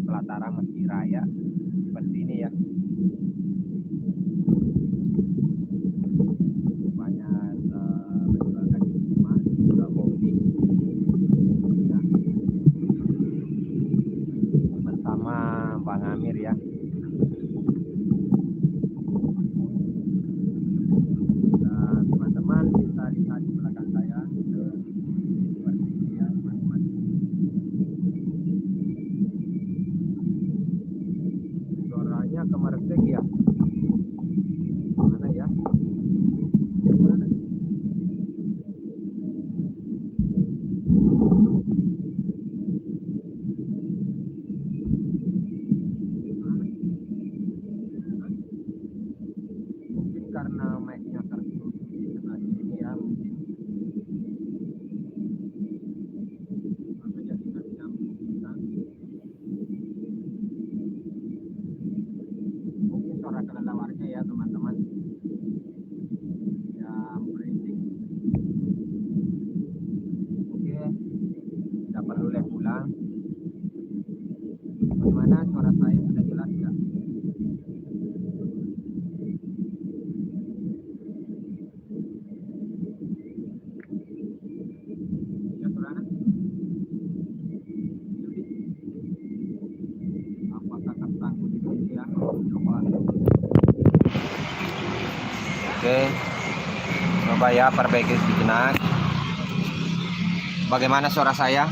Pelataran Masjid Raya seperti ini ya. Banyak penjual kaki lima, jual kopi ya. Bersama Bang Amir ya. Nah, teman-teman bisa lihat di belakang saya seperti ini ya teman-teman. Suaranya kemersek ya. Mana ya? Mana? Mungkin karena mic-nya tertutup di sebelah sini ya, mungkin. Maka jadikan nyambung. Mungkin suara kelelawarnya ya teman-teman. Ya berisik. Oke, tidak perlu pulang. Bagaimana suara saya sudah jelas ya? Ya saudara. Apakah tersangkut di sini ya? Coba. Oke, coba ya perbaiki sejenak. Bagaimana suara saya?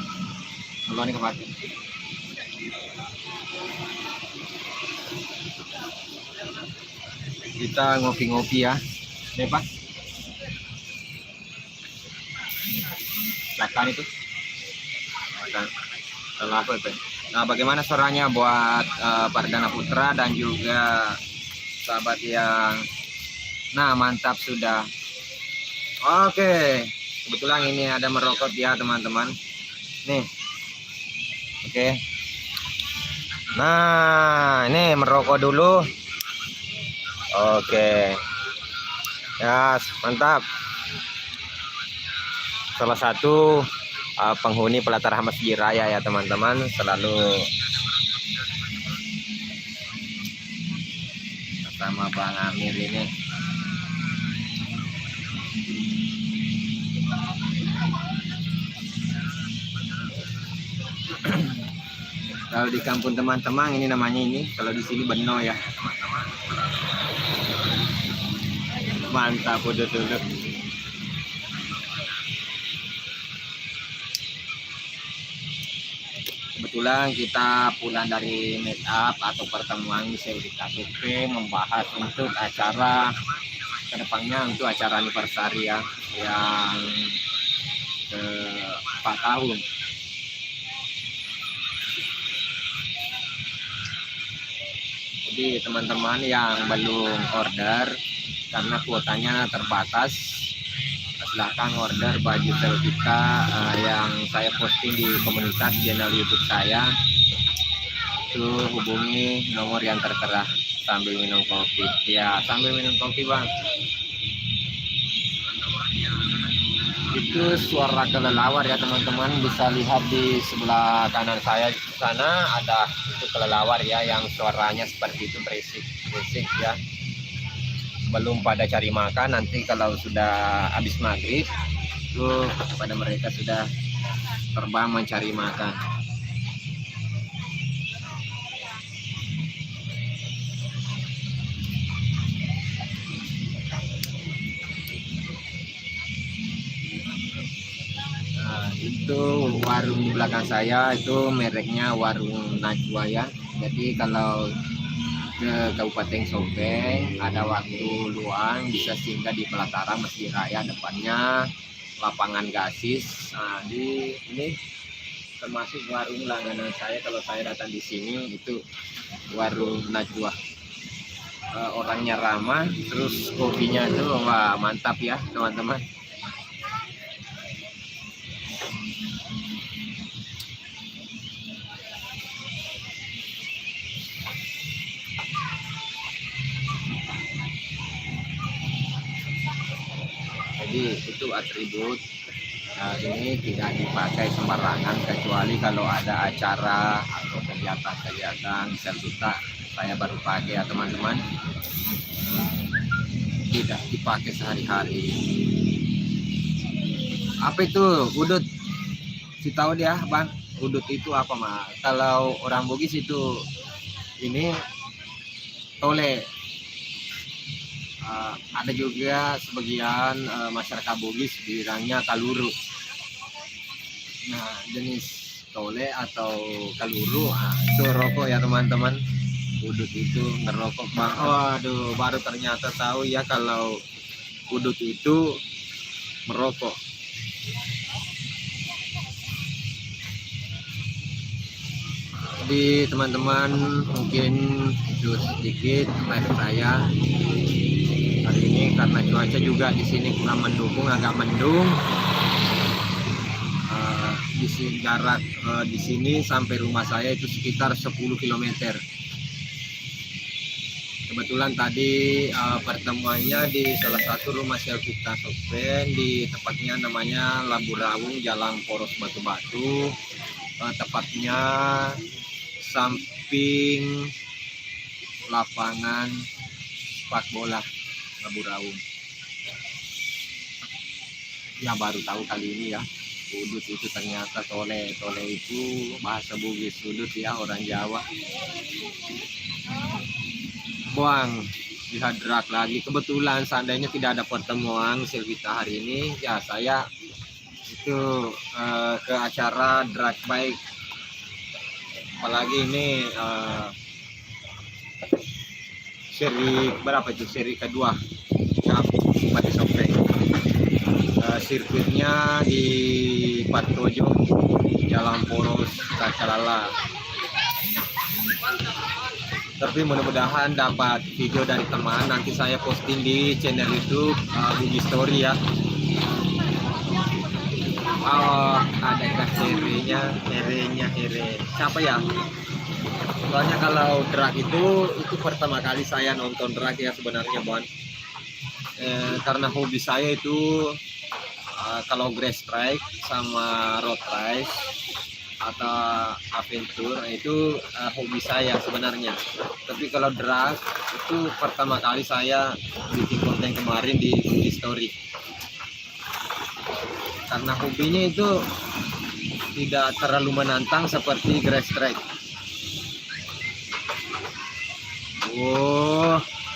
Kalau ini kembali. Kita ngopi-ngopi ya, nih Pak. Silakan itu. Setelah apa itu? Nah, bagaimana suaranya buat Pardana Putra dan juga sahabat yang, nah mantap sudah. Oke, kebetulan ini ada merokok ya teman-teman. Nih, oke. Nah, ini merokok dulu. Oke, ya mantap. Salah satu penghuni pelataran Masjid Raya ya teman-teman, selalu bersama Bang Amir ini. Kalau di kampung teman-teman ini namanya ini, kalau di sini beno ya teman-teman. Mantap udah dulu. Kebetulan kita pulang dari meet up atau pertemuan Selvita Survey membahas untuk acara kedepannya, untuk acara anniversary ya, yang ke 4 tahun. Jadi teman-teman yang belum order karena kuotanya terbatas, silahkan order baju Selvita yang saya posting di komunitas channel YouTube saya. Itu hubungi nomor yang tertera sambil minum kopi. Ya, sambil minum kopi bang. Itu suara kelelawar ya teman-teman, bisa lihat di sebelah kanan saya di sana ada itu kelelawar ya, yang suaranya seperti itu, berisik ya. Belum pada cari makan, nanti kalau sudah habis maghrib itu pada mereka sudah terbang mencari makan. Nah, itu warung di belakang saya itu mereknya warung Najwa ya. Jadi kalau ke Kabupaten Sopeng ada waktu luang bisa singgah di pelataran Masjid Raya, depannya lapangan gasis. Nah, di ini termasuk warung langganan saya kalau saya datang di sini, itu warung Najwa. Orangnya ramah, terus kopinya tuh wah mantap ya teman-teman. Jadi itu atribut ini tidak dipakai sembarangan, kecuali kalau ada acara atau kegiatan Selvita saya baru pakai ya teman-teman, tidak dipakai sehari-hari. Apa itu udut? Si tahu dia bang, udut itu apa mah? Kalau orang Bugis itu ini tole. Ada juga sebagian masyarakat Bugis bilangnya kaluru. Nah, jenis tole atau kaluru itu rokok ya teman-teman. Udut itu ngerokok bang. Waduh, baru ternyata tahu ya kalau udut itu merokok. Jadi teman-teman mungkin itu sedikit live saya hari ini, karena cuaca juga di sini kurang mendukung, agak mendung. Di sini jarak di sini sampai rumah saya itu sekitar 10 km. Kebetulan tadi pertemuannya di salah satu rumah Selvita Sopeng, di tepatnya namanya Lambu Rawung, Jalan Poros Batu-Batu, tepatnya samping lapangan sepak bola Lambu Rawung. Yang baru tahu kali ini ya, udut itu ternyata tole. Tole itu bahasa Bugis, udut ya orang Jawa. Buang dihadrak lagi. Kebetulan seandainya tidak ada pertemuan Selvita hari ini ya, saya itu ke acara drag bike, apalagi ini seri berapa itu, seri kedua Kabupaten Sopeng. Sirkuitnya di Patojo, Jalan Poros Kacalala. Tapi mudah-mudahan dapat video dari teman, nanti saya posting di channel YouTube Bugis Story ya. Ada herenya siapa ya? Soalnya kalau drag itu pertama kali saya nonton drag ya sebenarnya Bon. Karena hobi saya itu kalau grass strike sama road race atau adventure itu hobi saya sebenarnya. Tapi kalau drag itu pertama kali saya bikin konten kemarin di Bugis Story. Karena hobinya itu tidak terlalu menantang seperti grass strike.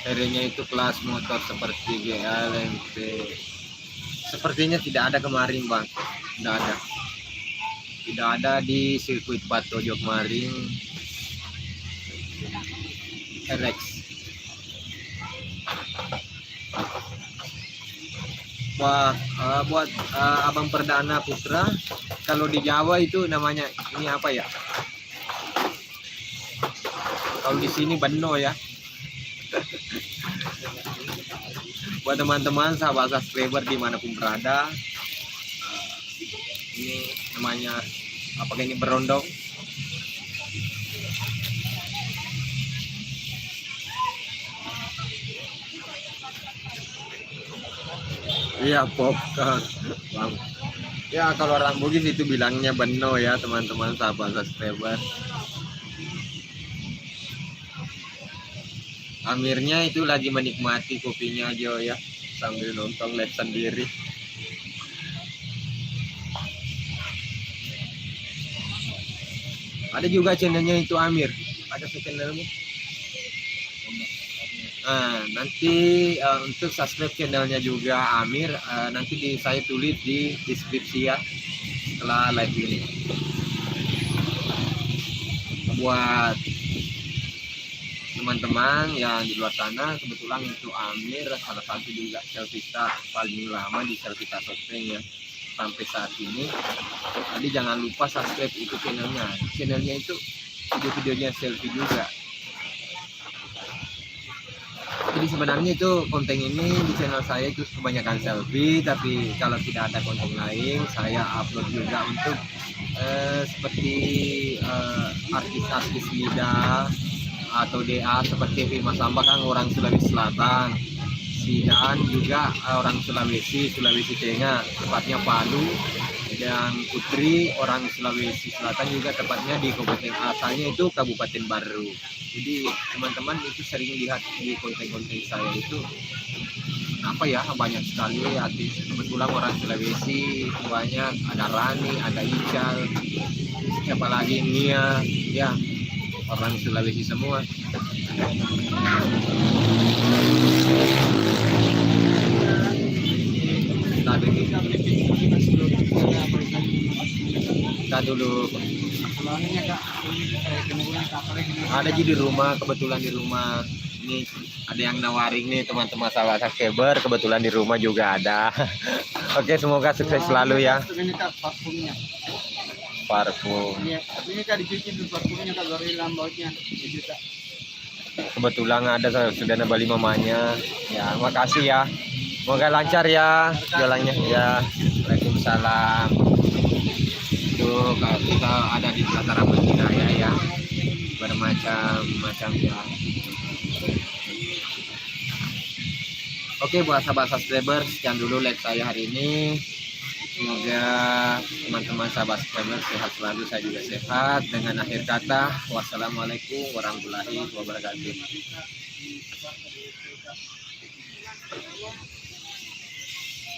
RE-nya itu kelas motor seperti GLMP. Sepertinya tidak ada kemarin bang, tidak ada di sirkuit Pato Jokmaring RX. Wah, buat Abang Perdana Putra, kalau di Jawa itu namanya ini apa ya? Kalau di sini Beno ya. Buat teman-teman sahabat subscriber dimanapun berada, ini namanya apakah ini berondong? Iya, popcorn bang. Ya kalau orang Bugis itu bilangnya Beno ya teman-teman sahabat subscriber. Amirnya itu lagi menikmati kopinya aja ya, sambil nonton live sendiri. Ada juga channelnya itu Amir. Ada channelmu? Nah, nanti untuk subscribe channelnya juga Amir, nanti saya tulis di deskripsi ya setelah live ini. Buat teman-teman yang di luar sana, kebetulan itu Amir salah satu juga selfita paling lama di Selfita Sopeng ya sampai saat ini. Jadi jangan lupa subscribe itu channelnya itu video-videonya selfie juga. Jadi sebenarnya itu konten ini di channel saya itu kebanyakan selfie, tapi kalau tidak ada konten lain saya upload juga untuk seperti artis-artis lidah atau DA seperti Mas Amba kan orang Sulawesi Selatan, si Daan juga orang Sulawesi Tengah, tepatnya Palu, dan Putri orang Sulawesi Selatan juga tepatnya di Kabupaten asalnya itu Kabupaten Baru. Jadi teman-teman itu sering lihat di konten-konten saya itu apa ya, banyak sekali artis kebetulan orang Sulawesi, banyak, ada Rani, ada Ical, siapa lagi, Nia ya, orang Sulawesi semua. Kita dulu ada di rumah, kebetulan di rumah ini ada yang nawarin nih teman-teman sahabat subscriber, kebetulan di rumah juga ada. Oke, semoga sukses selalu ya. Parfum. Kebetulan ada sudah nambah mamanya. Ya, makasih ya. Semoga lancar ya jalannya ya. Waalaikumsalam. Tuh, kalau kita ada di Dataran Budidaya ya, bermacam-macam ya. Oke, buat sahabat subscriber, sekian dulu live saya hari ini. Semoga teman-teman sahabat subscriber sehat selalu, saya juga sehat. Dengan akhir kata, wassalamualaikum warahmatullahi wabarakatuh.